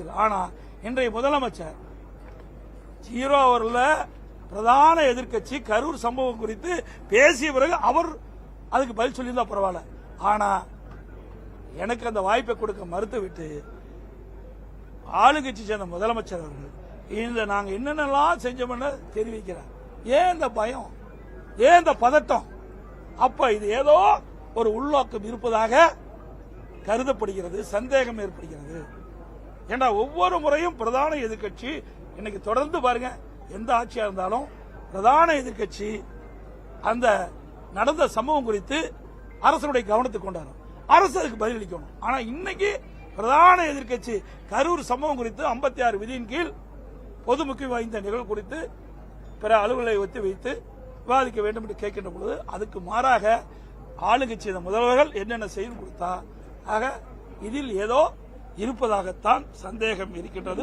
ஆனா இன்றைய முதலமைச்சர் 0 ஹவர்ல பிரதான எதிர்க்கட்சி கரூர் சம்பவம் குறித்து பேசிய பிறகு அவர் அதுக்கு பதில் சொல்லியிருந்தா பரவாயில்ல. ஆனா எனக்கு அந்த வாய்ப்பை கொடுக்க மறுத்துவிட்டு ஆளுங்கட்சி சேர்ந்த முதலமைச்சர் அவர்கள் இந்த நாங்க என்னென்னலாம் செஞ்சோம்னு தெரிவிக்கிறார். ஏன் இந்த பயம், ஏன் இந்த பதட்டம்? அப்ப இது ஏதோ ஒரு உள்நோக்கம் இருப்பதாக கருதப்படுகிறது, சந்தேகம் ஏற்படுகிறது. ஏண்டா ஒவ்வொரு முறையும் பிரதான எதிர்க்கட்சி இன்னைக்கு தொடர்ந்து பாருங்க, எந்த ஆட்சியா இருந்தாலும் பிரதான எதிர்க்கட்சி அந்த நடந்த சம்பவம் குறித்து அரசனுடைய கவனத்துக்கு கொண்டாடும், அரசு அதுக்கு பதிலளிக்கணும். ஆனா இன்னைக்கு பிரதான எதிர்க்கட்சி கரூர் சம்பவம் குறித்து 56 விதியின் கீழ் பொது முக்கியம் வாய்ந்த நிகழ்வு குறித்து பிற அலுவலை ஒத்தி வைத்து விவாதிக்க வேண்டும் என்று கேட்கின்ற பொழுது அதுக்கு மாறாக ஆளுங்கட்சி முதல்வர்கள் என்னென்ன செய்து கொடுத்தா, ஆக இதில் ஏதோ இருப்பதாகத்தான் சந்தேகம் இருக்கின்றது.